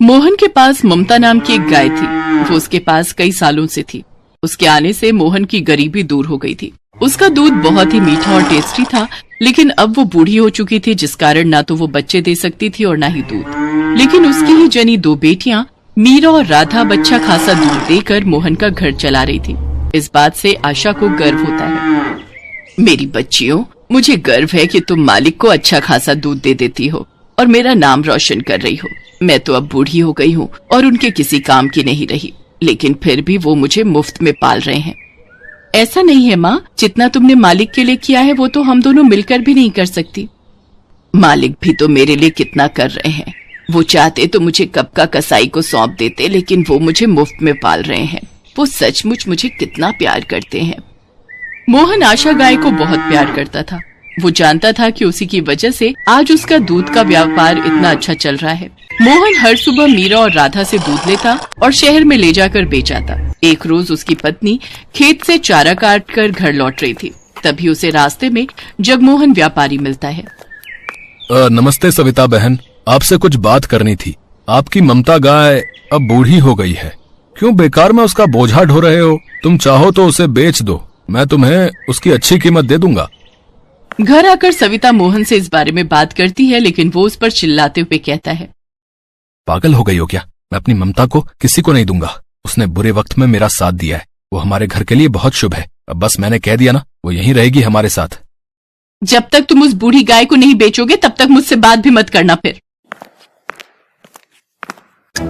मोहन के पास ममता नाम की एक गाय थी। वो उसके पास कई सालों से थी। उसके आने से मोहन की गरीबी दूर हो गई थी। उसका दूध बहुत ही मीठा और टेस्टी था, लेकिन अब वो बूढ़ी हो चुकी थी, जिस कारण ना तो वो बच्चे दे सकती थी और ना ही दूध। लेकिन उसकी ही जनी दो बेटियां मीरा और राधा अच्छा खासा दूध देकर मोहन का घर चला रही थी। इस बात से आशा को गर्व होता है। मेरी बच्चियों, मुझे गर्व है कि तुम मालिक को अच्छा खासा दूध दे देती हो और मेरा नाम रोशन कर रही हो। मैं तो अब बूढ़ी हो गई हूँ और उनके किसी काम की नहीं रही, लेकिन फिर भी वो मुझे मुफ्त में पाल रहे हैं। ऐसा नहीं है माँ, जितना तुमने मालिक के लिए किया है वो तो हम दोनों मिलकर भी नहीं कर सकती। मालिक भी तो मेरे लिए कितना कर रहे हैं। वो चाहते तो मुझे कब का कसाई को सौंप देते, लेकिन वो मुझे मुफ्त में पाल रहे हैं। वो सचमुच मुझे कितना प्यार करते हैं। मोहन आशा गाय को बहुत प्यार करता था। वो जानता था कि उसी की वजह से आज उसका दूध का व्यापार इतना अच्छा चल रहा है। मोहन हर सुबह मीरा और राधा से दूध लेता और शहर में ले जाकर बेच आता। एक रोज उसकी पत्नी खेत से चारा काट कर घर लौट रही थी। तभी उसे रास्ते में जगमोहन व्यापारी मिलता है। नमस्ते सविता बहन, आपसे कुछ बात करनी थी। आपकी ममता गाय अब बूढ़ी हो गई है, क्यों बेकार में उसका बोझा ढो रहे हो? तुम चाहो तो उसे बेच दो, मैं तुम्हें उसकी अच्छी कीमत दे दूंगा। घर आकर सविता मोहन से इस बारे में बात करती है, लेकिन वो उस पर चिल्लाते हुए कहता है, पागल हो गई हो क्या? मैं अपनी ममता को किसी को नहीं दूंगा। उसने बुरे वक्त में मेरा साथ दिया है। वो हमारे घर के लिए बहुत शुभ है। अब बस मैंने कह दिया ना, वो यहीं रहेगी हमारे साथ। जब तक तुम उस बूढ़ी गाय को नहीं बेचोगे तब तक मुझसे बात भी मत करना। फिर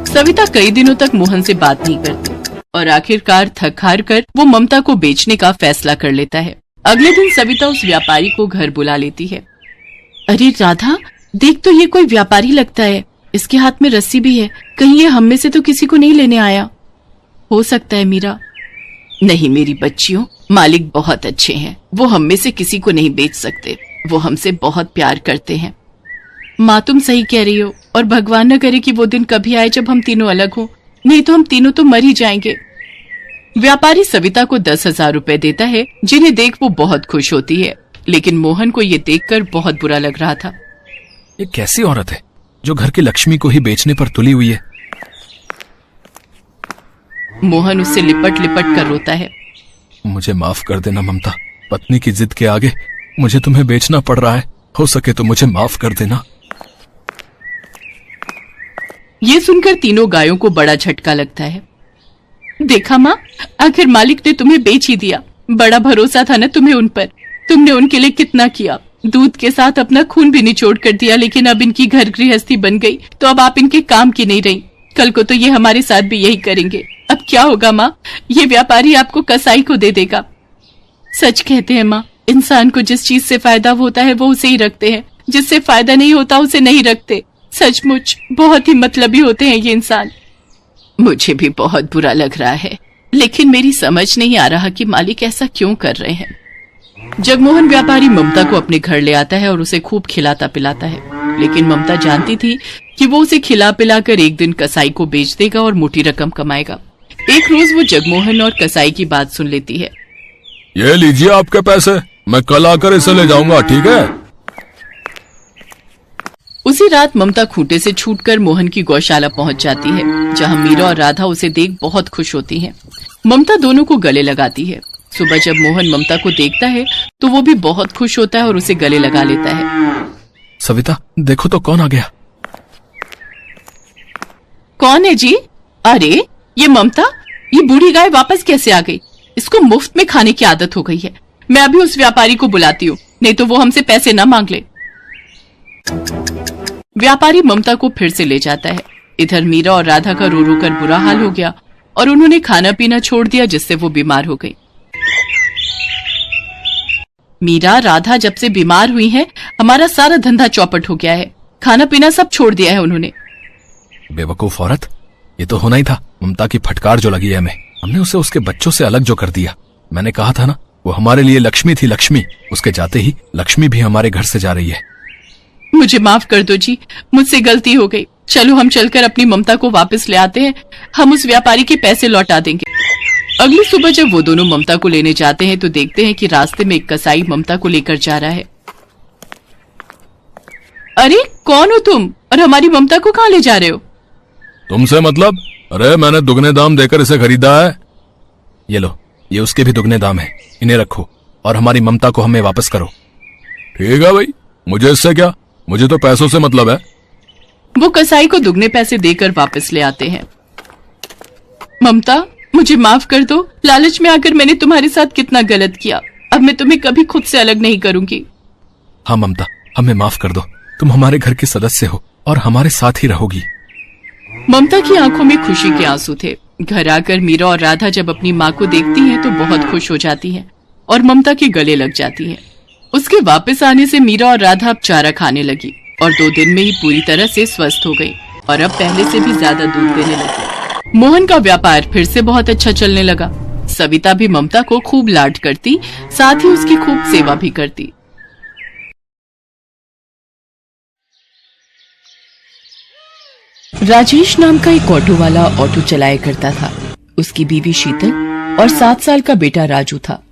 सविता कई दिनों तक मोहन से बात नहीं करती और आखिरकार थक हार कर वो ममता को बेचने का फैसला कर लेता है। अगले दिन सविता उस व्यापारी को घर बुला लेती है। अरे राधा, देख तो ये कोई व्यापारी लगता है। इसके हाथ में रस्सी भी है। कहीं ये हम में से तो किसी को नहीं लेने आया? हो सकता है मीरा। नहीं मेरी बच्चियों, मालिक बहुत अच्छे हैं। वो हम में से किसी को नहीं बेच सकते। वो हमसे बहुत प्यार करते हैं। माँ तुम सही कह रही हो, और भगवान न करे कि वो दिन कभी आए जब हम तीनों अलग हो, नहीं तो हम तीनों तो मर ही जाएंगे। व्यापारी सविता को 10,000 रुपए देता है, जिन्हें देख वो बहुत खुश होती है। लेकिन मोहन को ये देखकर बहुत बुरा लग रहा था। ये कैसी औरत है जो घर की लक्ष्मी को ही बेचने पर तुली हुई है? मोहन उससे लिपट लिपट कर रोता है। मुझे माफ कर देना ममता, पत्नी की जिद के आगे मुझे तुम्हें बेचना पड़ रहा है। हो सके तो मुझे माफ कर देना। ये सुनकर तीनों गायों को बड़ा झटका लगता है। देखा माँ, आखिर मालिक ने तुम्हें बेच ही दिया। बड़ा भरोसा था ना तुम्हें उन पर। तुमने उनके लिए कितना किया, दूध के साथ अपना खून भी निचोड़ कर दिया। लेकिन अब इनकी घर गृहस्थी बन गई तो अब आप इनके काम की नहीं रही। कल को तो ये हमारे साथ भी यही करेंगे। अब क्या होगा माँ? ये व्यापारी आपको कसाई को दे देगा। सच कहते हैं माँ, इंसान को जिस चीज से फायदा होता है वो उसे ही रखते हैं, जिससे फायदा नहीं होता उसे नहीं रखते। सचमुच बहुत ही मतलबी होते हैं ये इंसान। मुझे भी बहुत बुरा लग रहा है, लेकिन मेरी समझ नहीं आ रहा कि मालिक ऐसा क्यों कर रहे हैं। जगमोहन व्यापारी ममता को अपने घर ले आता है और उसे खूब खिलाता पिलाता है। लेकिन ममता जानती थी कि वो उसे खिला पिलाकर एक दिन कसाई को बेच देगा और मोटी रकम कमाएगा। एक रोज वो जगमोहन और कसाई की बात सुन लेती है। ये लीजिए आपके पैसे, मैं कल आकर इसे ले जाऊंगा, ठीक है? उसी रात ममता खूंटे से छूटकर मोहन की गौशाला पहुंच जाती है, जहां मीरा और राधा उसे देख बहुत खुश होती हैं। ममता दोनों को गले लगाती है। सुबह जब मोहन ममता को देखता है तो वो भी बहुत खुश होता है और उसे गले लगा लेता है। सविता देखो तो कौन आ गया। कौन है जी? अरे ये ममता, ये बूढ़ी गाय वापस कैसे आ गई? इसको मुफ्त में खाने की आदत हो गई है। मैं अभी उस व्यापारी को बुलाती हूँ, नहीं तो वो हमसे पैसे न मांग ले। व्यापारी ममता को फिर से ले जाता है। इधर मीरा और राधा का रो रो कर बुरा हाल हो गया और उन्होंने खाना पीना छोड़ दिया, जिससे वो बीमार हो गई। मीरा, राधा जब से बीमार हुई है हमारा सारा धंधा चौपट हो गया है। खाना पीना सब छोड़ दिया है उन्होंने। बेवकूफ औरत, ये तो होना ही था। ममता की फटकार जो लगी है हमें, हमने उसे उसके बच्चों से अलग जो कर दिया। मैंने कहा था ना, वो हमारे लिए लक्ष्मी थी। लक्ष्मी, उसके जाते ही लक्ष्मी भी हमारे घर से जा रही है। मुझे माफ कर दो जी, मुझसे गलती हो गई। चलो हम चलकर अपनी ममता को वापस ले आते हैं। हम उस व्यापारी के पैसे लौटा देंगे। अगली सुबह जब वो दोनों ममता को लेने जाते हैं तो देखते हैं कि रास्ते में एक कसाई ममता को लेकर जा रहा है। अरे कौन हो तुम और हमारी ममता को कहाँ ले जा रहे हो? तुमसे मतलब? अरे मैंने दुगने दाम देकर इसे खरीदा है। ये लो, ये उसके भी दुगने दाम है, इन्हें रखो और हमारी ममता को हमें वापस करो। ठीक है भाई, मुझे इससे क्या, मुझे तो पैसों से मतलब है। वो कसाई को दुगने पैसे देकर वापस ले आते हैं। ममता, मुझे माफ कर दो। लालच में आकर मैंने तुम्हारे साथ कितना गलत किया। अब मैं तुम्हें कभी खुद से अलग नहीं करूंगी। हाँ ममता, हमें माफ कर दो। तुम हमारे घर के सदस्य हो और हमारे साथ ही रहोगी। ममता की आंखों में खुशी के आंसू थे। घर आकर मीरा और राधा जब अपनी माँ को देखती हैं तो बहुत खुश हो जाती हैं और ममता के गले लग जाती हैं। उसके वापस आने से मीरा और राधा अब चारा खाने लगी और 2 दिन में ही पूरी तरह से स्वस्थ हो गई और अब पहले से भी ज्यादा दूध देने लगी। मोहन का व्यापार फिर से बहुत अच्छा चलने लगा। सविता भी ममता को खूब लाड करती, साथ ही उसकी खूब सेवा भी करती। राजेश नाम का एक ऑटो वाला ऑटो चलाया करता था। उसकी बीवी शीतल और 7 साल का बेटा राजू था।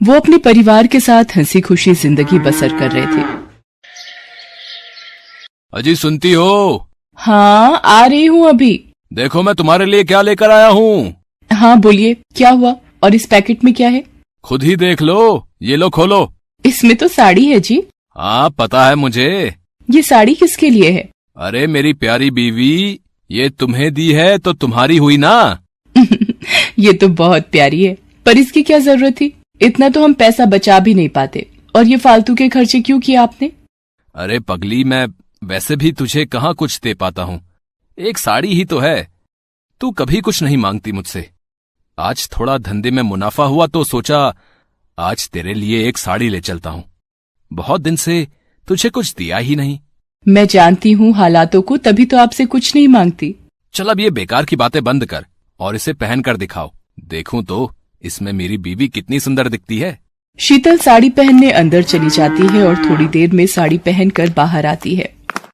वो अपने परिवार के साथ हंसी खुशी जिंदगी बसर कर रहे थे। अजी सुनती हो? हाँ, आ रही हूँ अभी। देखो मैं तुम्हारे लिए क्या लेकर आया हूँ। हाँ बोलिए, क्या हुआ? और इस पैकेट में क्या है? खुद ही देख लो, ये लो खोलो। इसमें तो साड़ी है जी। हाँ पता है मुझे। ये साड़ी किसके लिए है? अरे मेरी प्यारी बीवी, ये तुम्हें दी है तो तुम्हारी हुई ना। ये तो बहुत प्यारी है, पर इसकी क्या जरूरत थी? इतना तो हम पैसा बचा भी नहीं पाते। और ये फालतू के खर्चे क्यों किए आपने? अरे पगली, मैं वैसे भी तुझे कहाँ कुछ दे पाता हूँ। एक साड़ी ही तो है। तू कभी कुछ नहीं मांगती मुझसे। आज थोड़ा धंधे में मुनाफा हुआ तो सोचा आज तेरे लिए एक साड़ी ले चलता हूँ। बहुत दिन से तुझे कुछ दिया ही नहीं। मैं जानती हूँ हालातों को, तभी तो आपसे कुछ नहीं मांगती। चल अब ये बेकार की बातें बंद कर और इसे पहन कर दिखाओ। देखूं तो इसमें मेरी बीवी कितनी सुंदर दिखती है। शीतल साड़ी पहनने अंदर चली जाती है और थोड़ी देर में साड़ी पहनकर बाहर आती है।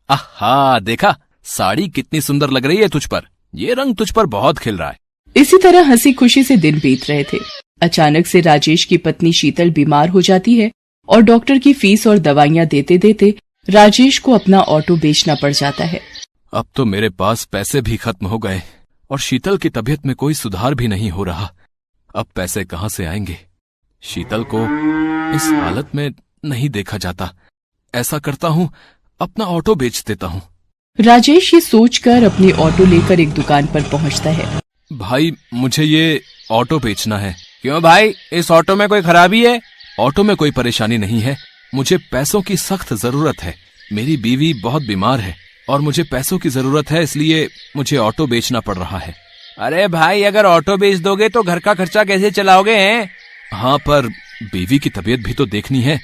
आहा, देखा साड़ी कितनी सुंदर लग रही है तुझ पर। ये रंग तुझ पर बहुत खिल रहा है। इसी तरह हंसी खुशी से दिन बीत रहे थे। अचानक से राजेश की पत्नी शीतल बीमार हो जाती है और डॉक्टर की फीस और दवाइयाँ देते देते राजेश को अपना ऑटो बेचना पड़ जाता है। अब तो मेरे पास पैसे भी खत्म हो गए और शीतल की तबीयत में कोई सुधार भी नहीं हो रहा। अब पैसे कहाँ से आएंगे? शीतल को इस हालत में नहीं देखा जाता। ऐसा करता हूँ, अपना ऑटो बेच देता हूँ। राजेश ये सोचकर अपनी ऑटो लेकर एक दुकान पर पहुँचता है। भाई मुझे ये ऑटो बेचना है। क्यों भाई, इस ऑटो में कोई खराबी है? ऑटो में कोई परेशानी नहीं है, मुझे पैसों की सख्त जरूरत है। मेरी बीवी बहुत बीमार है और मुझे पैसों की जरूरत है, इसलिए मुझे ऑटो बेचना पड़ रहा है। अरे भाई, अगर ऑटो बेच दोगे तो घर का खर्चा कैसे चलाओगे हैं? हाँ, पर बीवी की तबीयत भी तो देखनी है।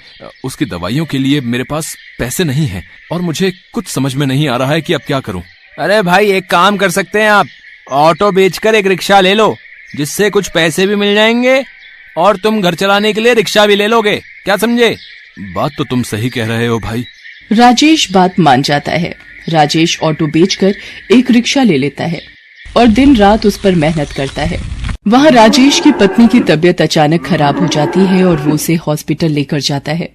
उसकी दवाइयों के लिए मेरे पास पैसे नहीं हैं और मुझे कुछ समझ में नहीं आ रहा है कि अब क्या करूं। अरे भाई, एक काम कर सकते हैं आप। ऑटो बेचकर एक रिक्शा ले लो, जिससे कुछ पैसे भी मिल जाएंगे और तुम घर चलाने के लिए रिक्शा भी ले लोगे। क्या समझे? बात तो तुम सही कह रहे हो भाई। राजेश बात मान जाता है। राजेश ऑटो बेचकर एक रिक्शा ले लेता है और दिन रात उस पर मेहनत करता है। वहाँ राजेश की पत्नी की तबीयत अचानक खराब हो जाती है और वो उसे हॉस्पिटल लेकर जाता है।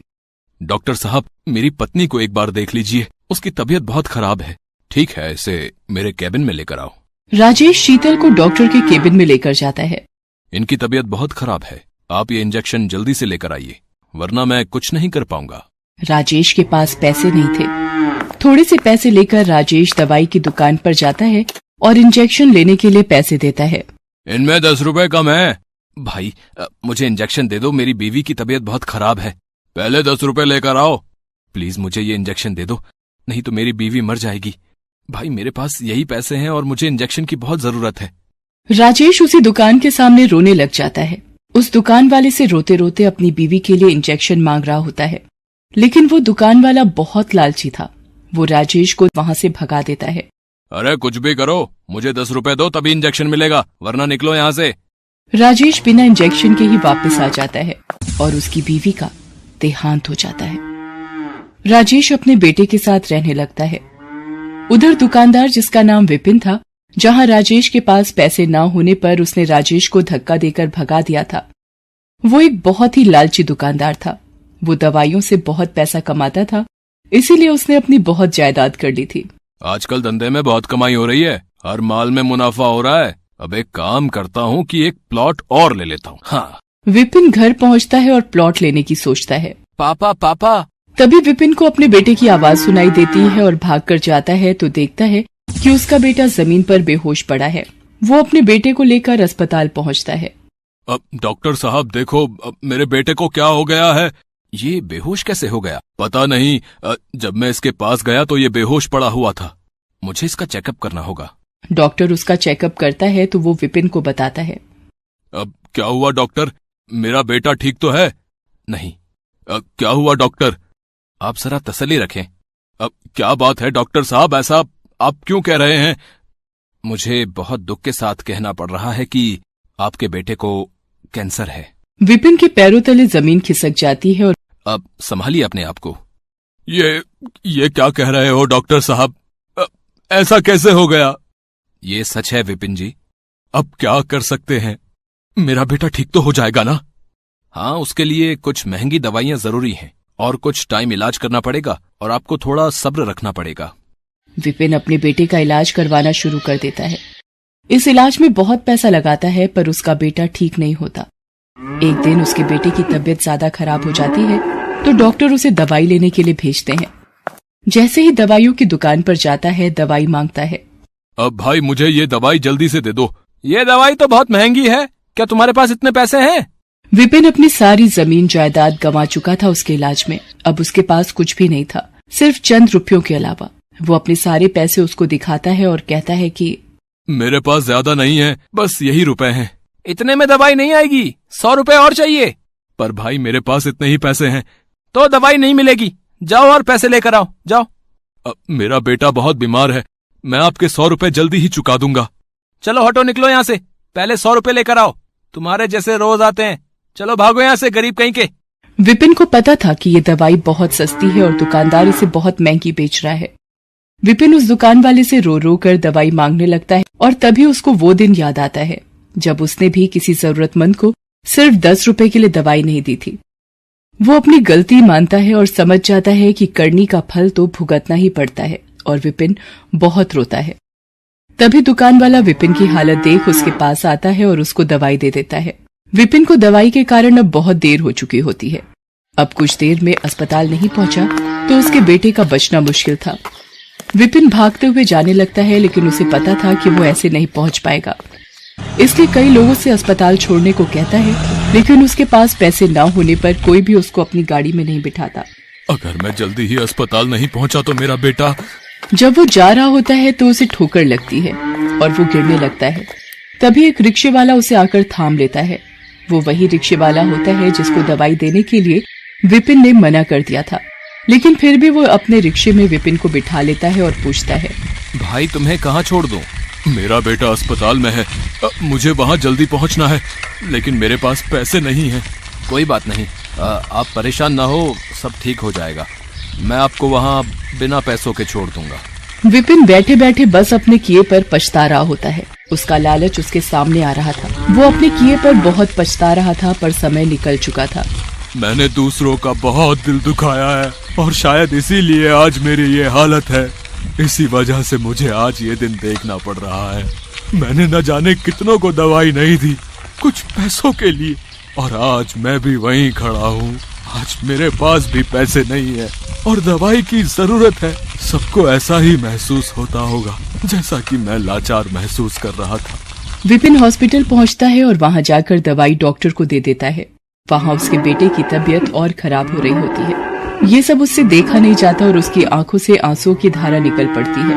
डॉक्टर साहब, मेरी पत्नी को एक बार देख लीजिए, उसकी तबीयत बहुत खराब है। ठीक है, इसे मेरे केबिन में लेकर आओ। राजेश शीतल को डॉक्टर के केबिन में लेकर जाता है। इनकी तबीयत बहुत खराब है, आप ये इंजेक्शन जल्दी से लेकर आइए, वरना मैं कुछ नहीं कर पाऊंगा। राजेश के पास पैसे नहीं थे। थोड़े से पैसे लेकर राजेश दवाई की दुकान पर जाता है और इंजेक्शन लेने के लिए पैसे देता है। इनमें 10 रुपए कम है। भाई मुझे इंजेक्शन दे दो, मेरी बीवी की तबीयत बहुत खराब है। पहले 10 रुपए लेकर आओ। प्लीज मुझे ये इंजेक्शन दे दो, नहीं तो मेरी बीवी मर जाएगी। भाई मेरे पास यही पैसे हैं और मुझे इंजेक्शन की बहुत जरूरत है। राजेश उसी दुकान के सामने रोने लग जाता है। उस दुकान वाले से रोते रोते अपनी बीवी के लिए इंजेक्शन मांग रहा होता है, लेकिन वो दुकान वाला बहुत लालची था। वो राजेश को वहाँ से भगा देता है। अरे कुछ भी करो, मुझे 10 रुपए दो तभी इंजेक्शन मिलेगा, वरना निकलो यहाँ से। राजेश बिना इंजेक्शन के ही वापस आ जाता है और उसकी बीवी का देहांत हो जाता है। राजेश अपने बेटे के साथ रहने लगता है। उधर दुकानदार, जिसका नाम विपिन था, जहां राजेश के पास पैसे न होने पर उसने राजेश को धक्का देकर भगा दिया था, वो एक बहुत ही लालची दुकानदार था। वो दवाइयों से बहुत पैसा कमाता था, इसीलिए उसने अपनी बहुत जायदाद कर ली थी। आजकल धंधे में बहुत कमाई हो रही है, हर माल में मुनाफा हो रहा है। अब एक काम करता हूँ कि एक प्लॉट और ले लेता हूँ। हाँ। विपिन घर पहुंचता है और प्लॉट लेने की सोचता है। पापा पापा। तभी विपिन को अपने बेटे की आवाज सुनाई देती है और भागकर जाता है तो देखता है कि उसका बेटा जमीन पर बेहोश पड़ा है। वो अपने बेटे को लेकर अस्पताल पहुंचता है। अब डॉक्टर साहब देखो, अब मेरे बेटे को क्या हो गया है? ये बेहोश कैसे हो गया? पता नहीं, जब मैं इसके पास गया तो ये बेहोश पड़ा हुआ था। मुझे इसका चेकअप करना होगा। डॉक्टर उसका चेकअप करता है तो वो विपिन को बताता है। अब क्या हुआ डॉक्टर? मेरा बेटा ठीक तो है? नहीं। क्या हुआ डॉक्टर? आप जरा तसल्ली रखें। अब क्या बात है डॉक्टर साहब, ऐसा आप क्यों कह रहे हैं? मुझे बहुत दुख के साथ कहना पड़ रहा है कि आपके बेटे को कैंसर है। विपिन के पैरों तले जमीन खिसक जाती है और अब संभालिए अपने आप को। ये क्या कह रहे हो डॉक्टर साहब? ऐसा कैसे हो गया? ये सच है विपिन जी। अब क्या कर सकते हैं? मेरा बेटा ठीक तो हो जाएगा ना? हाँ, उसके लिए कुछ महंगी दवाइयां जरूरी हैं और कुछ टाइम इलाज करना पड़ेगा और आपको थोड़ा सब्र रखना पड़ेगा। विपिन अपने बेटे का इलाज करवाना शुरू कर देता है। इस इलाज में बहुत पैसा लगाता है पर उसका बेटा ठीक नहीं होता। एक दिन उसके बेटे की तबीयत ज्यादा खराब हो जाती है तो डॉक्टर उसे दवाई लेने के लिए भेजते हैं। जैसे ही दवाइयों की दुकान पर जाता है, दवाई मांगता है। अब भाई मुझे ये दवाई जल्दी से दे दो। ये दवाई तो बहुत महंगी है, क्या तुम्हारे पास इतने पैसे हैं? विपिन अपनी सारी जमीन जायदाद गंवा चुका था उसके इलाज में। अब उसके पास कुछ भी नहीं था, सिर्फ चंद रुपयों के अलावा। वो अपने सारे पैसे उसको दिखाता है और कहता है कि मेरे पास ज्यादा नहीं है, बस यही रुपए हैं। इतने में दवाई नहीं आएगी, 100 रुपए और चाहिए। पर भाई मेरे पास इतने ही पैसे हैं। तो दवाई नहीं मिलेगी, जाओ और पैसे लेकर आओ, जाओ। मेरा बेटा बहुत बीमार है, मैं आपके 100 रुपए जल्दी ही चुका दूंगा। चलो हटो, निकलो यहाँ से, पहले 100 रुपए लेकर आओ। तुम्हारे जैसे रोज आते हैं, चलो भागो यहाँ से, गरीब कहीं के। विपिन को पता था कि ये दवाई बहुत सस्ती है और दुकानदार इसे बहुत महंगी बेच रहा है। विपिन उस दुकान वाले से रो रो कर दवाई मांगने लगता है और तभी उसको वो दिन याद आता है जब उसने भी किसी जरूरतमंद को सिर्फ 10 रुपए के लिए दवाई नहीं दी थी। वो अपनी गलती मानता है और समझ जाता है कि करनी का फल तो भुगतना ही पड़ता है और विपिन बहुत रोता है। तभी दुकान वाला विपिन की हालत देख उसके पास आता है और उसको दवाई दे देता है। विपिन को दवाई के कारण अब बहुत देर हो चुकी होती है। अब कुछ देर में अस्पताल नहीं पहुंचा तो उसके बेटे का बचना मुश्किल था। विपिन भागते हुए जाने लगता है लेकिन उसे पता था कि वो ऐसे नहीं पहुंच पाएगा, इसलिए कई लोगों से अस्पताल छोड़ने को कहता है, लेकिन उसके पास पैसे न होने पर कोई भी उसको अपनी गाड़ी में नहीं बिठाता। अगर मैं जल्दी ही अस्पताल नहीं पहुंचा तो मेरा बेटा। जब वो जा रहा होता है तो उसे ठोकर लगती है और वो गिरने लगता है। तभी एक रिक्शे वाला उसे आकर थाम लेता है। वो वही रिक्शे वाला होता है जिसको दवाई देने के लिए विपिन ने मना कर दिया था, लेकिन फिर भी वो अपने रिक्शे में विपिन को बिठा लेता है और पूछता है, भाई तुम्हें कहाँ छोड़ दूं? मेरा बेटा अस्पताल में है, मुझे वहाँ जल्दी पहुँचना है, लेकिन मेरे पास पैसे नहीं हैं। कोई बात नहीं, आप परेशान ना हो, सब ठीक हो जाएगा। मैं आपको वहाँ बिना पैसों के छोड़ दूंगा। विपिन बैठे बैठे बस अपने किए पर पछता रहा होता है। उसका लालच उसके सामने आ रहा था। वो अपने किए पर बहुत पछता रहा था पर समय निकल चुका था। मैंने दूसरों का बहुत दिल दुखाया है और शायद इसीलिए आज मेरी ये हालत है। इसी वजह से मुझे आज ये दिन देखना पड़ रहा है। मैंने न जाने कितनों को दवाई नहीं दी, कुछ पैसों के लिए, और आज मैं भी वहीं खड़ा हूँ। आज मेरे पास भी पैसे नहीं है और दवाई की जरूरत है। सबको ऐसा ही महसूस होता होगा जैसा कि मैं लाचार महसूस कर रहा था। विपिन हॉस्पिटल पहुंचता है और वहां जाकर दवाई डॉक्टर को दे देता है। वहां उसके बेटे की तबीयत और खराब हो रही होती है। ये सब उससे देखा नहीं जाता और उसकी आंखों से आंसुओं की धारा निकल पड़ती है।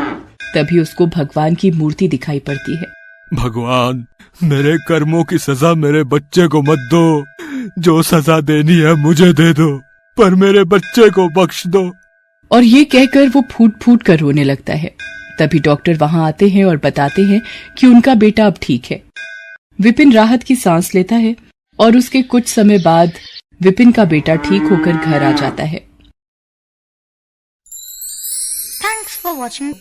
तभी उसको भगवान की मूर्ति दिखाई पड़ती है। भगवान, मेरे कर्मों की सजा मेरे बच्चे को मत दो। जो सजा देनी है मुझे दे दो, पर मेरे बच्चे को बख्श दो। और ये कहकर वो फूट फूट कर रोने लगता है। तभी डॉक्टर वहां आते हैं और बताते हैं कि उनका बेटा अब ठीक है। विपिन राहत की सांस लेता है और उसके कुछ समय बाद विपिन का बेटा ठीक होकर घर आ जाता है। Thanks for watching.